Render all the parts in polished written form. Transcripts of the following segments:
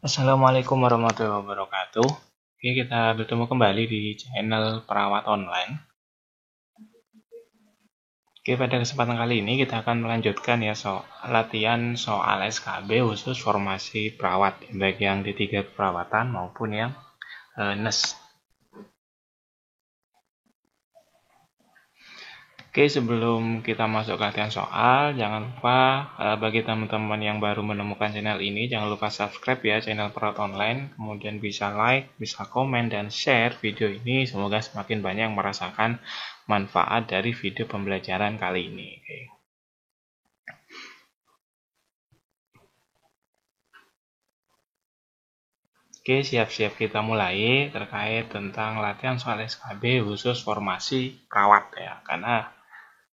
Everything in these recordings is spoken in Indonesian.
Assalamualaikum warahmatullahi wabarakatuh. Oke, kita bertemu kembali di channel Perawat Online. Oke, pada kesempatan kali ini kita akan melanjutkan ya latihan soal SKB khusus formasi perawat, baik yang D3 keperawatan maupun yang NES. Oke, sebelum kita masuk ke latihan soal, jangan lupa bagi teman-teman yang baru menemukan channel ini, jangan lupa subscribe ya channel Perawat Online, kemudian bisa like, bisa komen, dan share video ini. Semoga semakin banyak yang merasakan manfaat dari video pembelajaran kali ini. Oke, siap-siap kita mulai terkait tentang latihan soal SKB khusus formasi perawat ya, karena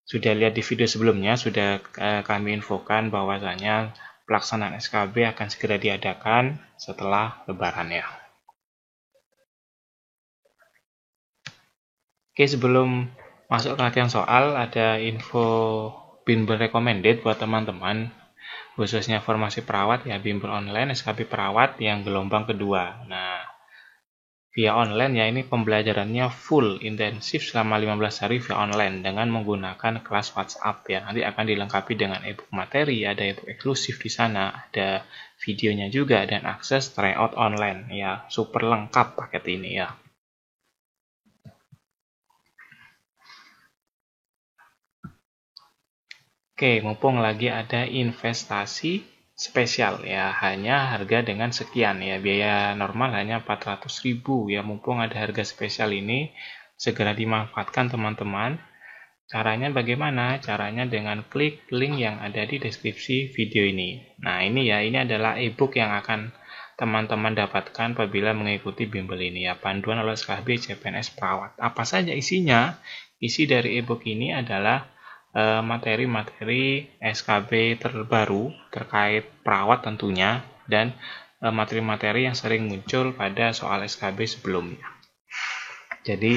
sudah lihat di video sebelumnya, sudah kami infokan bahwasanya pelaksanaan SKB akan segera diadakan setelah Lebaran ya. Oke, sebelum masuk ke latihan soal, ada info bimbel recommended buat teman-teman, khususnya formasi perawat ya, bimbel online SKB perawat yang gelombang kedua. Nah, via online ya, ini pembelajarannya full intensif selama 15 hari via online dengan menggunakan kelas WhatsApp ya. Nanti akan dilengkapi dengan e-book materi, ada e-book eksklusif di sana, ada videonya juga dan akses tryout online ya. Super lengkap paket ini ya. Oke, mumpung lagi ada investasi spesial ya, hanya harga dengan sekian ya, biaya normal hanya 400.000 ya, mumpung ada harga spesial ini, segera dimanfaatkan teman-teman. Caranya bagaimana? Caranya dengan klik link yang ada di deskripsi video ini. Nah, ini ya, ini adalah e-book yang akan teman-teman dapatkan apabila mengikuti bimbel ini ya, panduan oleh SKB CPNS Perawat. Apa saja isinya? Isi dari e-book ini adalah materi-materi SKB terbaru terkait perawat tentunya, dan materi-materi yang sering muncul pada soal SKB sebelumnya. Jadi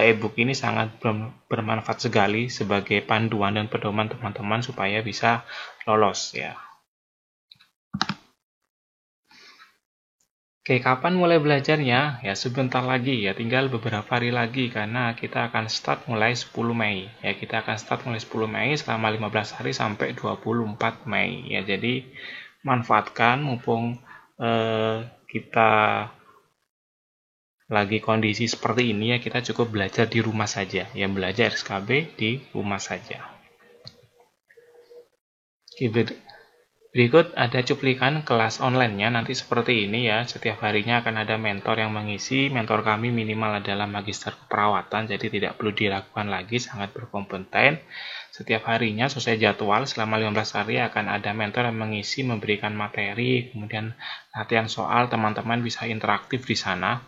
e-book ini sangat bermanfaat sekali sebagai panduan dan pedoman teman-teman supaya bisa lolos ya. Oke, kapan mulai belajarnya? Ya sebentar lagi ya, tinggal beberapa hari lagi karena kita akan start mulai 10 Mei. Ya, kita akan start mulai 10 Mei selama 15 hari sampai 24 Mei. Ya, jadi manfaatkan mumpung kita lagi kondisi seperti ini ya, kita cukup belajar di rumah saja. Ya, belajar SKB di rumah saja. Berikut ada cuplikan kelas online-nya, nanti seperti ini ya, setiap harinya akan ada mentor yang mengisi, mentor kami minimal adalah magister keperawatan, jadi tidak perlu diragukan lagi, sangat berkompeten. Setiap harinya sesuai jadwal, selama 15 hari akan ada mentor yang mengisi, memberikan materi, kemudian latihan soal, teman-teman bisa interaktif di sana.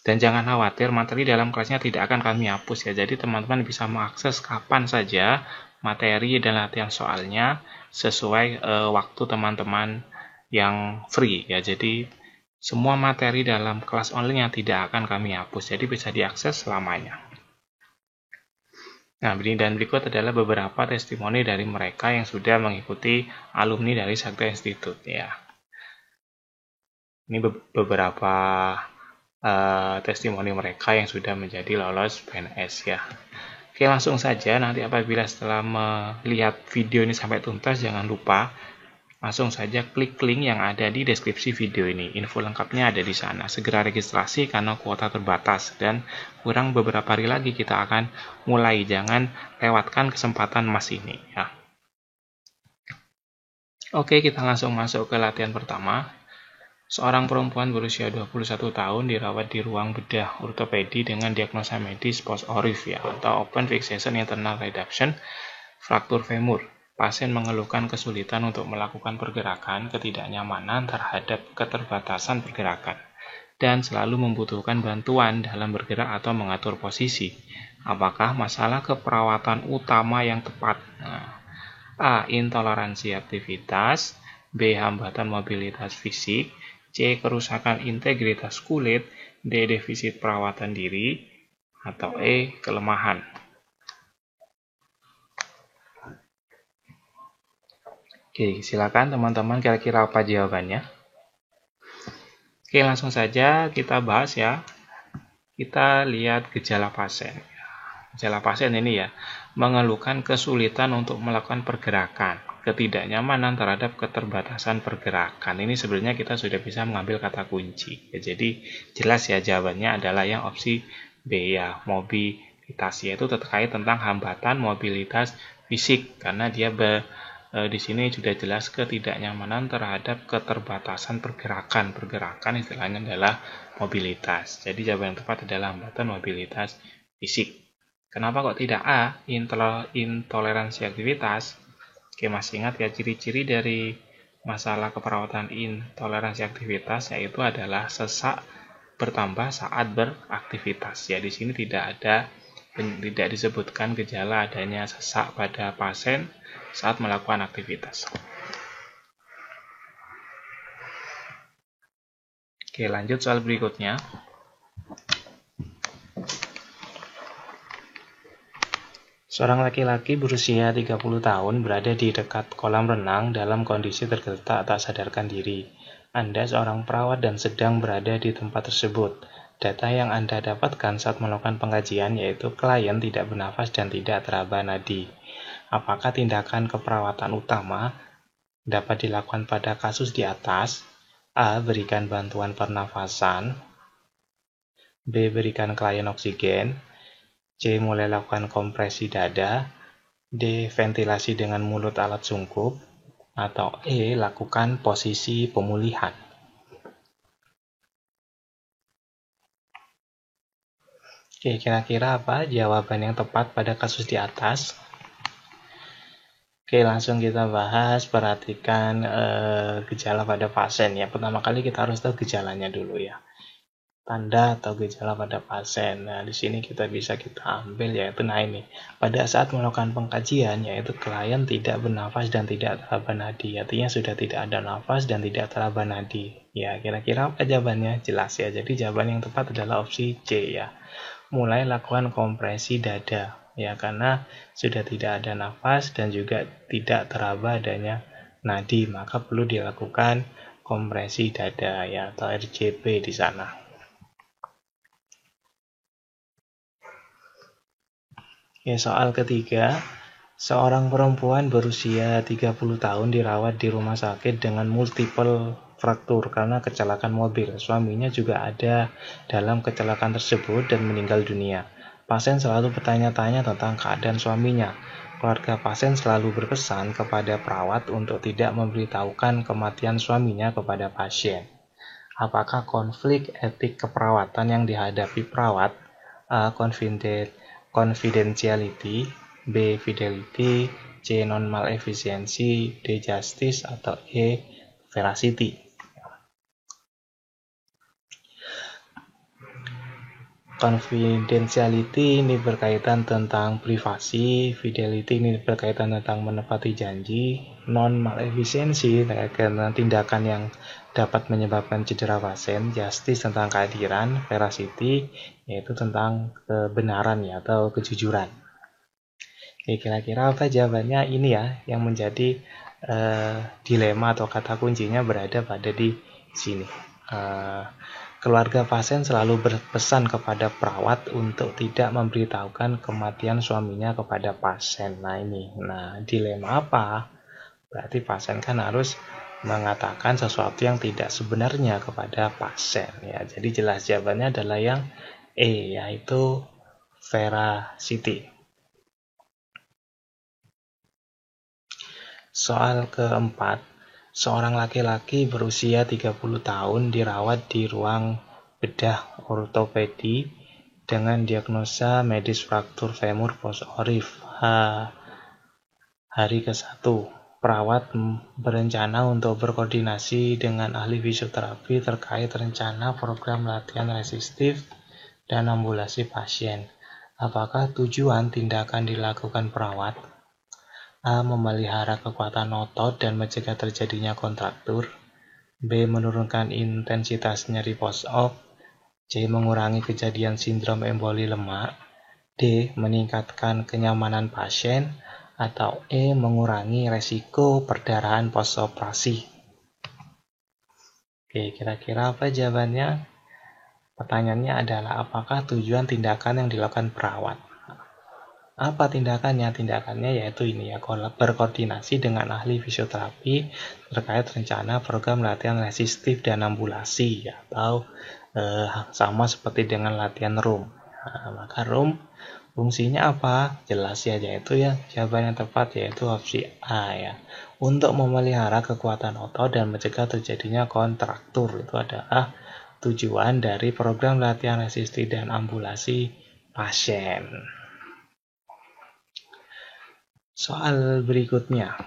Dan jangan khawatir, materi dalam kelasnya tidak akan kami hapus ya, jadi teman-teman bisa mengakses kapan saja materi dan latihan soalnya sesuai waktu teman-teman yang free ya. Jadi semua materi dalam kelas online yang tidak akan kami hapus, jadi bisa diakses selamanya. Nah, dan berikut adalah beberapa testimoni dari mereka yang sudah mengikuti alumni dari Sakti Institute ya. Ini beberapa testimoni mereka yang sudah menjadi lolos PNS ya. Oke, langsung saja, nanti apabila setelah melihat video ini sampai tuntas, jangan lupa langsung saja klik link yang ada di deskripsi video ini. Info lengkapnya ada di sana. Segera registrasi karena kuota terbatas dan kurang beberapa hari lagi kita akan mulai. Jangan lewatkan kesempatan emas ini ya. Oke, kita langsung masuk ke latihan pertama. Seorang perempuan berusia 21 tahun dirawat di ruang bedah ortopedi dengan diagnosa medis post-orif ya, atau open fixation internal reduction fraktur femur. Pasien mengeluhkan kesulitan untuk melakukan pergerakan, ketidaknyamanan terhadap keterbatasan pergerakan, dan selalu membutuhkan bantuan dalam bergerak atau mengatur posisi. Apakah masalah keperawatan utama yang tepat? A. Intoleransi aktivitas, B. Hambatan mobilitas fisik, C. Kerusakan integritas kulit, D. Defisit perawatan diri, atau E. Kelemahan. Oke, silakan teman-teman, kira-kira apa jawabannya? Oke, langsung saja kita bahas ya. Kita lihat gejala pasien. Gejala pasien ini ya, mengeluhkan kesulitan untuk melakukan pergerakan, ketidaknyamanan terhadap keterbatasan pergerakan. Ini sebenarnya kita sudah bisa mengambil kata kunci. Ya, jadi jelas ya jawabannya adalah yang opsi B ya, mobilitas, yaitu terkait tentang hambatan mobilitas fisik, karena dia di sini sudah jelas ketidaknyamanan terhadap keterbatasan pergerakan. Pergerakan istilahnya adalah mobilitas. Jadi jawaban yang tepat adalah hambatan mobilitas fisik. Kenapa kok tidak A? Intoleransi aktivitas. Oke, masih ingat ya ciri-ciri dari masalah keperawatan intoleransi aktivitas, yaitu adalah sesak bertambah saat beraktivitas. Ya, di sini tidak disebutkan gejala adanya sesak pada pasien saat melakukan aktivitas. Oke, lanjut soal berikutnya. Seorang laki-laki berusia 30 tahun berada di dekat kolam renang dalam kondisi tergeletak tak sadarkan diri. Anda seorang perawat dan sedang berada di tempat tersebut. Data yang Anda dapatkan saat melakukan pengkajian yaitu klien tidak bernafas dan tidak teraba nadi. Apakah tindakan keperawatan utama dapat dilakukan pada kasus di atas? A. Berikan bantuan pernafasan. B. Berikan klien oksigen. C. Mulai lakukan kompresi dada. D. Ventilasi dengan mulut alat sungkup. Atau E. Lakukan posisi pemulihan. Oke, kira-kira apa jawaban yang tepat pada kasus di atas? Oke, langsung kita bahas. Perhatikan gejala pada pasien ya. Pertama kali kita harus tahu gejalanya dulu ya. Tanda atau gejala pada pasien. Nah, di sini kita ambil yaitu ini. Pada saat melakukan pengkajian yaitu klien tidak bernafas dan tidak teraba nadi. Artinya sudah tidak ada nafas dan tidak teraba nadi. Ya, kira-kira apa jawabannya? Jelas ya. Jadi jawaban yang tepat adalah opsi C ya. Mulai lakukan kompresi dada. Ya, karena sudah tidak ada nafas dan juga tidak teraba adanya nadi, maka perlu dilakukan kompresi dada ya atau RCP di sana. Oke, soal ketiga. Seorang perempuan berusia 30 tahun dirawat di rumah sakit dengan multiple fraktur karena kecelakaan mobil. Suaminya juga ada dalam kecelakaan tersebut dan meninggal dunia. Pasien selalu bertanya-tanya tentang keadaan suaminya. Keluarga pasien selalu berpesan kepada perawat untuk tidak memberitahukan kematian suaminya kepada pasien. Apakah konflik etik keperawatan yang dihadapi perawat? A. Confidentiality. B. Fidelity. C. Non-malefisiensi. D. Justice. Atau E. Veracity. Confidentiality ini berkaitan tentang privasi, fidelity ini berkaitan tentang menepati janji, non-malefisiensi terkait dengan tindakan yang dapat menyebabkan cedera pasien, justice tentang keadilan, veracity yaitu tentang kebenaran ya atau kejujuran. Oke, kira-kira apa jawabannya? Ini ya yang menjadi dilema atau kata kuncinya berada pada di sini. Keluarga pasien selalu berpesan kepada perawat untuk tidak memberitahukan kematian suaminya kepada pasien. Nah ini, dilema apa? Berarti pasien kan harus mengatakan sesuatu yang tidak sebenarnya kepada pasien. Ya, jadi jelas jawabannya adalah yang E, yaitu veracity. Soal keempat. Seorang laki-laki berusia 30 tahun dirawat di ruang bedah ortopedi dengan diagnosa medis fraktur femur post-orif hari ke-1. Perawat berencana untuk berkoordinasi dengan ahli fisioterapi terkait rencana program latihan resistif dan ambulasi pasien. Apakah tujuan tindakan dilakukan perawat? A. Memelihara kekuatan otot dan mencegah terjadinya kontraktur. B. Menurunkan intensitas nyeri post-op. C. Mengurangi kejadian sindrom emboli lemak. D. Meningkatkan kenyamanan pasien. Atau E. Mengurangi resiko perdarahan post-operasi. Oke, kira-kira apa jawabannya? Pertanyaannya adalah apakah tujuan tindakan yang dilakukan perawat? Apa tindakannya? Tindakannya yaitu ini ya, berkoordinasi dengan ahli fisioterapi terkait rencana program latihan resistif dan ambulasi, atau sama seperti dengan latihan room. Maka room fungsinya apa? Jelas ya, yaitu ya jawaban yang tepat yaitu opsi A ya. Untuk memelihara kekuatan otot dan mencegah terjadinya kontraktur, itu adalah tujuan dari program latihan resistif dan ambulasi pasien. Soal berikutnya.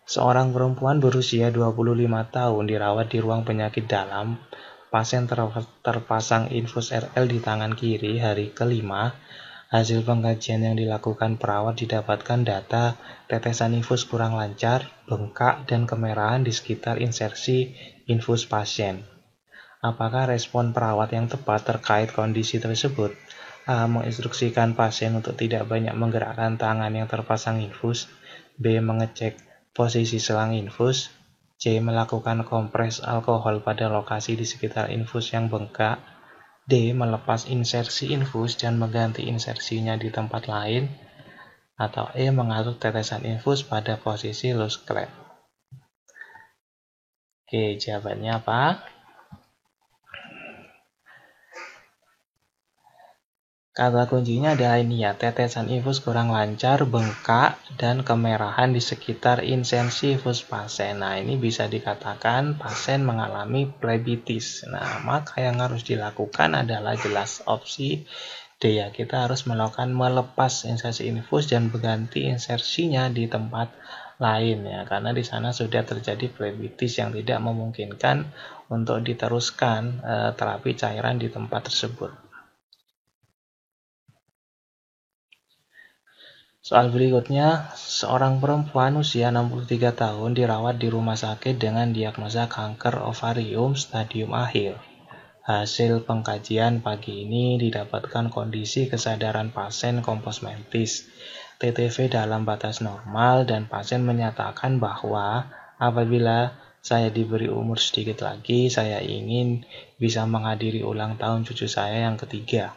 Seorang perempuan berusia 25 tahun dirawat di ruang penyakit dalam. Pasien terpasang infus RL di tangan kiri hari kelima. Hasil pengkajian yang dilakukan perawat didapatkan data tetesan infus kurang lancar, bengkak, dan kemerahan di sekitar insersi infus pasien. Apakah respon perawat yang tepat terkait kondisi tersebut? A. Menginstruksikan pasien untuk tidak banyak menggerakkan tangan yang terpasang infus. B. Mengecek posisi selang infus. C. Melakukan kompres alkohol pada lokasi di sekitar infus yang bengkak. D. Melepas insersi infus dan mengganti insersinya di tempat lain. Atau E. Mengatur tetesan infus pada posisi loose clamp. Oke, jawabannya apa? Kata kuncinya adalah ini ya, tetesan infus kurang lancar, bengkak, dan kemerahan di sekitar insersi infus pasien. Nah, ini bisa dikatakan pasien mengalami plebitis. Nah, maka yang harus dilakukan adalah jelas opsi D ya, kita harus melakukan melepas insersi infus dan berganti insersinya di tempat lain ya, karena di sana sudah terjadi plebitis yang tidak memungkinkan untuk diteruskan terapi cairan di tempat tersebut. Soal berikutnya, seorang perempuan usia 63 tahun dirawat di rumah sakit dengan diagnosa kanker ovarium stadium akhir. Hasil pengkajian pagi ini didapatkan kondisi kesadaran pasien kompos mentis, TTV dalam batas normal, dan pasien menyatakan bahwa apabila saya diberi umur sedikit lagi, saya ingin bisa menghadiri ulang tahun cucu saya yang ketiga.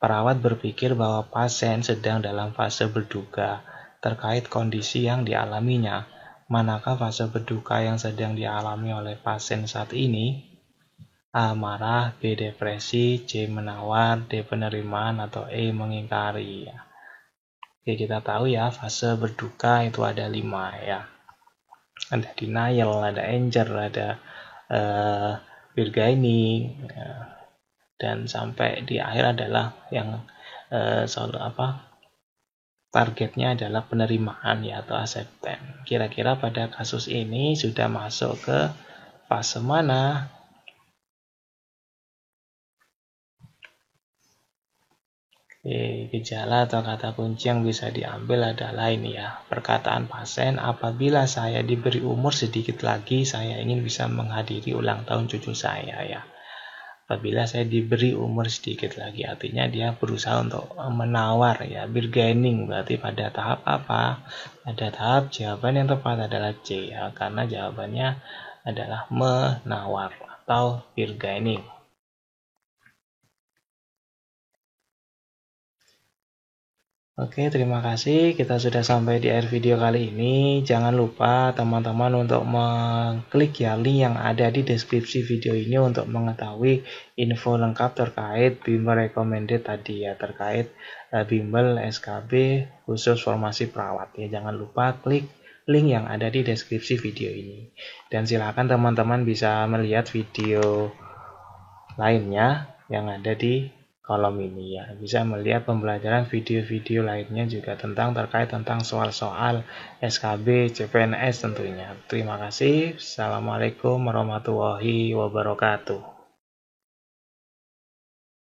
Perawat berpikir bahwa pasien sedang dalam fase berduka terkait kondisi yang dialaminya. Manakah fase berduka yang sedang dialami oleh pasien saat ini? A. Marah, B. Depresi, C. Menawar, D. Penerimaan, atau E. Mengingkari. Oke, kita tahu ya, fase berduka itu ada 5 ya. Ada denial, ada anger, ada bargaining, dan sampai di akhir adalah yang targetnya adalah penerimaan ya, atau acceptance. Kira-kira pada kasus ini sudah masuk ke fase mana? Gejala atau kata kunci yang bisa diambil adalah ini ya, perkataan pasien, apabila saya diberi umur sedikit lagi, saya ingin bisa menghadiri ulang tahun cucu saya ya. Apabila saya diberi umur sedikit lagi, artinya dia berusaha untuk menawar ya, bargaining. Berarti pada tahap apa? Pada tahap jawaban yang tepat adalah C ya, karena jawabannya adalah menawar atau bargaining. Oke, terima kasih. Kita sudah sampai di akhir video kali ini. Jangan lupa teman-teman untuk mengklik ya link yang ada di deskripsi video ini untuk mengetahui info lengkap terkait bimbel recommended tadi ya, terkait bimbel SKB khusus formasi perawat ya. Jangan lupa klik link yang ada di deskripsi video ini. Dan silakan teman-teman bisa melihat video lainnya yang ada di kolom ini ya, bisa melihat pembelajaran video-video lainnya juga terkait tentang soal-soal SKB, CPNS tentunya. Terima kasih. Assalamualaikum warahmatullahi wabarakatuh.